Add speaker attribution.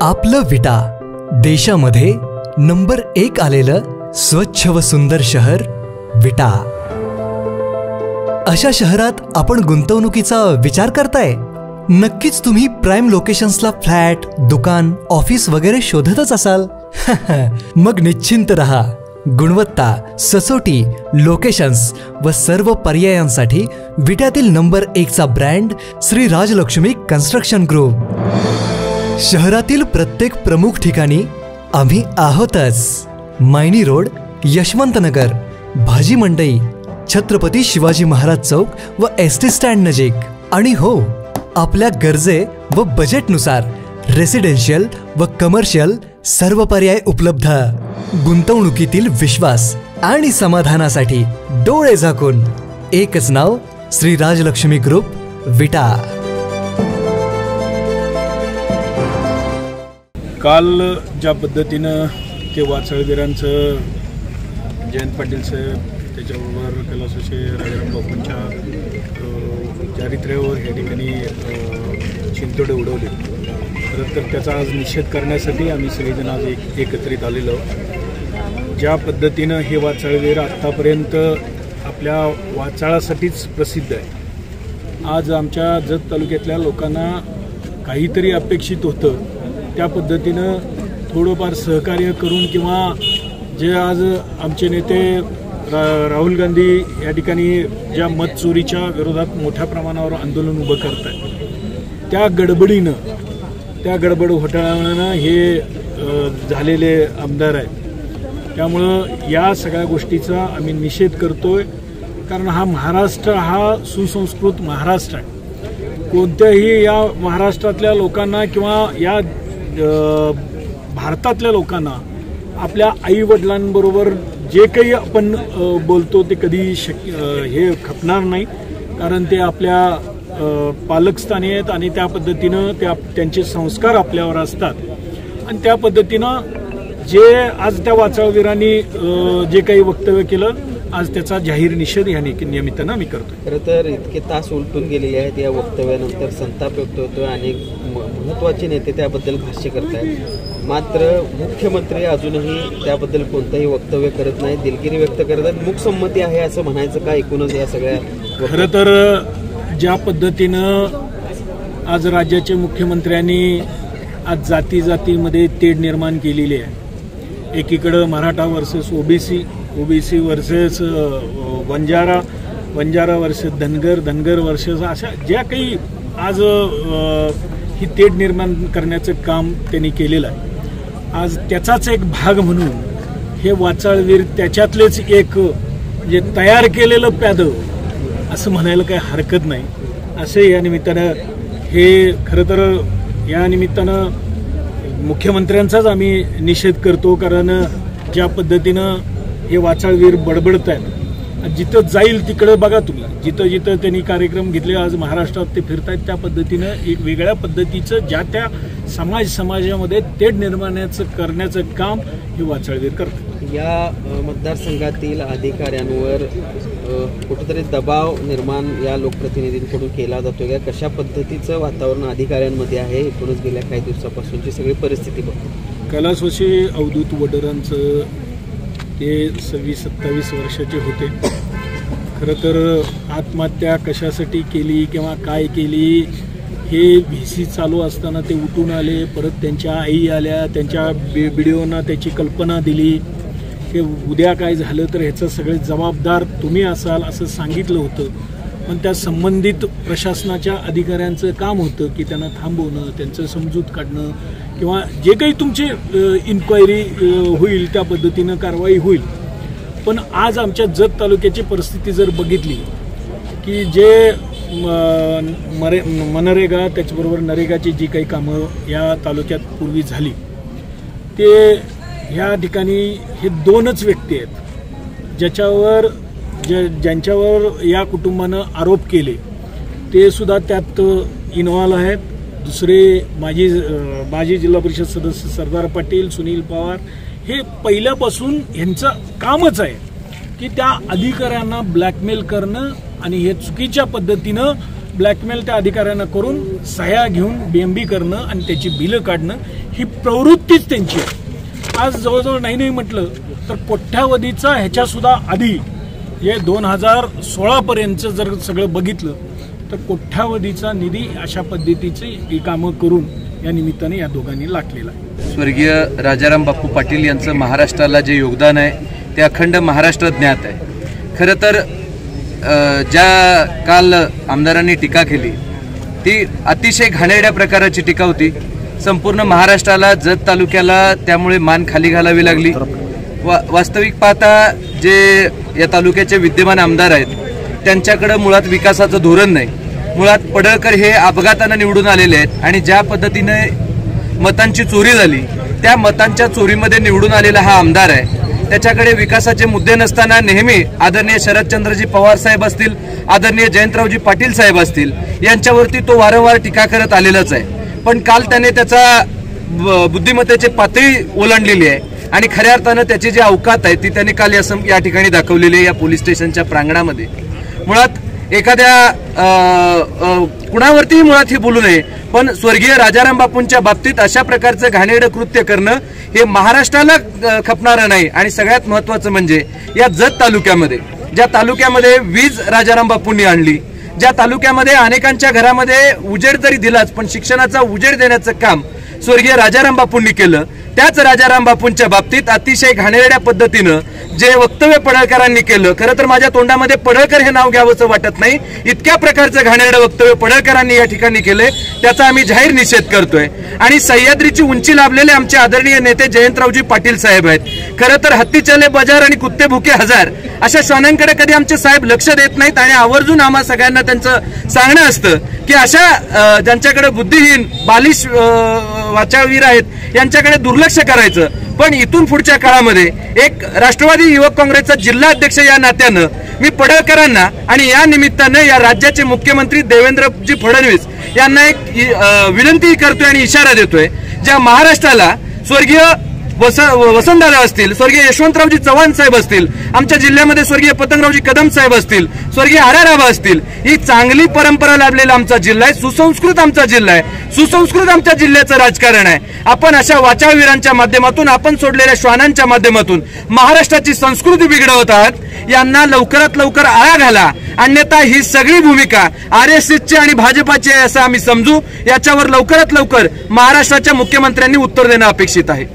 Speaker 1: आपलं विटा देशामध्ये नंबर 1 आलेलं स्वच्छ व सुंदर शहर विटा। अशा शहरात आपण गुंतवणुकीचा विचार करताय? नक्कीच तुम्ही प्राइम लोकेशन्सला फ्लॅट, दुकान, ऑफिस वगैरे शोधतच असाल। मग निश्चिंत रहा, गुणवत्ता, सचोटी, लोकेशन्स व सर्व पर्यायांसाठी विट्यातील नंबर 1 चा brand Shri Rajalakshmi construction group. शहरातील प्रत्येक प्रमुख ठिकाणी आम्ही आहोतच। मायनी रोड, यशवंतनगर, भाजी मंडई, छत्रपती शिवाजी महाराज चौक व एसटी स्टँड नजीक। आणि हो, आपल्या गरजे व बजेटनुसार रेसिडेन्शियल व कमर्शियल सर्व पर्याय उपलब्ध। गुंतवणुकीतील विश्वास आणि समाधानासाठी डोळे झाकून एकच नाव, श्री राजलक्ष्मी ग्रुप विटा।
Speaker 2: काल ज्या पद्धतीनं ते वाचाळवीरांचं जयंत पाटील साहेब, त्याच्याबरोबर कैलासवासी राजाराम बापूंच्या चारित्र्यावर या ठिकाणी चिंतोडे उडवले, खरं तर त्याचा आज निषेध करण्यासाठी आम्ही सगळेजण आज एकत्रित आलेलो। ज्या पद्धतीनं हे वाचाळवीर आत्तापर्यंत आपल्या वाचाळासाठीच प्रसिद्ध आहे, आज आमच्या जत तालुक्यातल्या लोकांना काहीतरी अपेक्षित होतं, त्या पद्धतीनं थोडंफार सहकार्य करून किंवा जे आज आमचे नेते राहुल गांधी या ठिकाणी ज्या मत चोरीच्या विरोधात मोठ्या प्रमाणावर आंदोलन उभं करत आहेत, त्या गडबड घोटाळ्यानं हे झालेले आमदार आहेत। त्यामुळं या सगळ्या गोष्टीचा आम्ही निषेध करतोय, कारण हा महाराष्ट्र हा सुसंस्कृत महाराष्ट्र आहे। कोणत्याही या महाराष्ट्रातल्या लोकांना किंवा या भारतातल्या लोकांना आपल्या आई वडिलांबरोबर जे काही आपण बोलतो ते कधी हे खपणार नाही, कारण ते आपल्या पालकस्थानी आहेत आणि त्या पद्धतीनं त्यांचे संस्कार आपल्यावर असतात। आणि त्या पद्धतीनं जे आज त्या वाचाळवीरांनी जे काही वक्तव्य केलं, आज त्याचा जाहीर निषेध या निमित्तानं आम्ही करतो।
Speaker 3: खरं तर इतके तास उलटून गेलेले आहेत, या वक्तव्यानंतर संताप व्यक्त होतोय, अनेक महत्त्वाचे नेते त्याबद्दल भाष्य करत आहेत, मात्र मुख्यमंत्री अजूनही त्याबद्दल कोणतंही वक्तव्य करत नाही, दिलगिरी व्यक्त करत आहेत। मूकसंमती आहे असं म्हणायचं का एकूणच या सगळ्या?
Speaker 2: खरं तर ज्या पद्धतीनं आज राज्याचे मुख्यमंत्र्यांनी आज जातीमध्ये तेढ निर्माण केलेली आहे, एकीकडं Maratha versus OBC versus Banjara versus Dhangar versus अशा ज्या काही आज ही तेढ निर्माण करण्याचं काम त्यांनी केलेलं आहे। आज त्याचाच एक भाग म्हणून हे वाचाळवीर त्याच्यातलेच एक जे तयार केलेलं प्यादं असं म्हणायला काही हरकत नाही। असे या निमित्तानं हे खरं तर या निमित्तानं मुख्यमंत्र्यांचाच आम्ही निषेध करतो, कारण ज्या पद्धतीनं हे वाचाळवीर बडबडत आहेत, जिथं जाईल तिकडं बघा तुम्ही, जिथं त्यांनी कार्यक्रम घेतले, आज महाराष्ट्रात ते फिरतायत, त्या पद्धतीनं एक वेगळ्या पद्धतीचं ज्या त्या समाजामध्ये तेढ निर्माणाचं करण्याचं काम हे वाचाळवीर करतात।
Speaker 3: या मतदारसंघातील अधिकाऱ्यांवर कुठेतरी दबाव निर्माण या लोकप्रतिनिधींकडून केला जातो का? कशा पद्धतीचं वातावरण अधिकाऱ्यांमध्ये आहे एकूणच गेल्या काही दिवसापासूनची सगळी परिस्थिती बघतो?
Speaker 2: कैलासवासी अवधूत वडरांचं ते 26-27 वर्षाचे होते, खरं तर आत्महत्या कशासाठी केली किंवा काय केली हे VC चालू असताना ते उठून आले, परत त्यांच्या आई आल्या, त्यांच्या व्हिडिओना त्याची कल्पना दिली की उद्या काय झालं तर ह्याचं सगळे जबाबदार तुम्ही असाल असं सांगितलं होतं। पण त्या संबंधित प्रशासनाच्या अधिकाऱ्यांचं काम होतं की त्यांना थांबवणं, त्यांचं समजूत काढणं किंवा जे काही तुमची इन्क्वायरी होईल त्या पद्धतीनं कारवाई होईल। पण आज आमच्या जत तालुक्याची परिस्थिती जर बघितली की जे मनरेगा त्याचबरोबर नरेगाची जी काही कामं या तालुक्यात पूर्वी झाली, ते ह्या ठिकाणी हे 2च व्यक्ती आहेत ज्यांच्यावर या कुटुंबानं आरोप केले, ते सुद्धा त्यात इन्व्हॉल्व आहेत। दुसरे माजी जिल्हा परिषद सदस्य सरदार पाटील, सुनील पवार, हे पहिल्यापासून यांचं कामच आहे की त्या अधिकाऱ्यांना ब्लॅकमेल करणं आणि हे चुकीच्या पद्धतीनं ब्लॅकमेल त्या अधिकाऱ्यांना करून सह्या घेऊन BMB करणं आणि त्याची बिलं काढणं, ही प्रवृत्तीच त्यांची आहे. आज जवळजवळ नाही म्हटलं तर कोट्यावधीचा ह्याच्या सुद्धा आधी हे 2016 पर्यंत जर सगळं बघितलं तर कोट्यावधीचा निधी अशा पद्धतीची कामं करून या निमित्ताने या दोघांनी लाटलेला आहे.
Speaker 4: स्वर्गीय राजाराम बापू पाटील यांचं महाराष्ट्राला जे योगदान आहे ते अखंड महाराष्ट्रात ज्ञात आहे. खरं तर ज्या काल आमदारांनी टीका केली ती अतिशय घाणेरड्या प्रकाराची टीका होती. संपूर्ण महाराष्ट्राला, जत तालुक्याला त्यामुळे मान खाली घालावी लागली. वास्तविक पाहता जे या तालुक्याचे विद्यमान आमदार आहेत त्यांच्याकडे मुळात विकासाचं धोरण नाही. मुळात पडळकर हे अपघातानं निवडून आलेले आहेत आणि ज्या पद्धतीने मतांची चोरी झाली त्या मतांच्या चोरीमध्ये निवडून आलेला हा आमदार आहे. त्याच्याकडे विकासाचे मुद्दे नसताना नेहमी आदरणीय शरदचंद्रजी पवार साहेब असतील, आदरणीय जयंतरावजी पाटील साहेब असतील यांच्यावरती तो वारंवार टीका करत आलेलाच आहे. पण काल त्याने त्याचा बुद्धिमत्तेची पातळी ओलांडलेली आहे आणि खऱ्या अर्थानं त्याची जी अवकात आहे ती त्यांनी काल या ठिकाणी दाखवलेली आहे या पोलीस स्टेशनच्या प्रांगणामध्ये. मुळात एखाद्या कुणावरतीही मुळात हे बोलू नये, पण स्वर्गीय राजाराम बापूंच्या बाबतीत अशा प्रकारचं घाणेरडं कृत्य करणं हे महाराष्ट्राला खपणारं नाही. आणि सगळ्यात महत्वाचं म्हणजे या जत तालुक्यामध्ये, ज्या तालुक्यामध्ये वीज राजाराम बापूंनी आणली, ज्या तालुक्यामध्ये अनेकांच्या घरामध्ये उजेड जरी दिलाच पण शिक्षणाचा उजेड देण्याचं काम स्वर्गीय राजाराम बापूंनी केलं, त्याच राजाराम बापूंच्या बाबतीत अतिशय घाणेरड्या पद्धतीनं जे वक्तव्य पडळकरांनी केलं, खरं तर माझ्या तोंडामध्ये पडळकर हे नाव घ्यावंसं वाटत नाही, इतक्या प्रकारचं घाणेरडं वक्तव्य पडळकरांनी या ठिकाणी केलंय त्याचा आम्ही जाहीर निषेध करतोय. आणि सह्याद्रीची उंची लाभलेले आमचे आदरणीय नेते जयंतरावजी पाटील साहेब आहेत. खरं तर हत्ती चले बाजार आणि कुत्ते भुके हजार अशा श्वानांकडे कधी आमचे साहेब लक्ष देत नाहीत आणि आवर्जून आम्हा सगळ्यांना त्यांचं सांगणं असतं की अशा ज्यांच्याकडे बुद्धिहीन बालिश वाचावीर आहेत यांच्याकडे दुर्लक्ष करायचं. पण इथून पुढच्या काळामध्ये एक राष्ट्रवादी युवक काँग्रेसचा जिल्हा अध्यक्ष या नात्यानं मी पडळकरांना आणि या निमित्तानं या राज्याचे मुख्यमंत्री देवेंद्रजी फडणवीस यांना एक विनंती करतोय आणि इशारा देतोय. ज्या महाराष्ट्राला स्वर्गीय वसंतदादा असतील, स्वर्गीय यशवंतरावजी चव्हाण साहेब असतील, आमच्या जिल्ह्यामध्ये स्वर्गीय पतंगरावजी कदम साहेब असतील, स्वर्गीय आराराबा असतील, ही चांगली परंपरा लाभलेला आमचा जिल्हा आहे, सुसंस्कृत आमचा जिल्हा आहे, सुसंस्कृत आमच्या जिल्ह्याचं राजकारण आहे. आपण अशा वाचावीरांच्या माध्यमातून, आपण सोडलेल्या श्वानांच्या माध्यमातून महाराष्ट्राची संस्कृती बिघडवत आहात. यांना लवकरात लवकर आळा घाला, अन्यथा ही सगळी भूमिका RSSची आणि भाजपाची आहे असं आम्ही समजू. याच्यावर लवकरात लवकर महाराष्ट्राच्या मुख्यमंत्र्यांनी उत्तर देणं अपेक्षित आहे.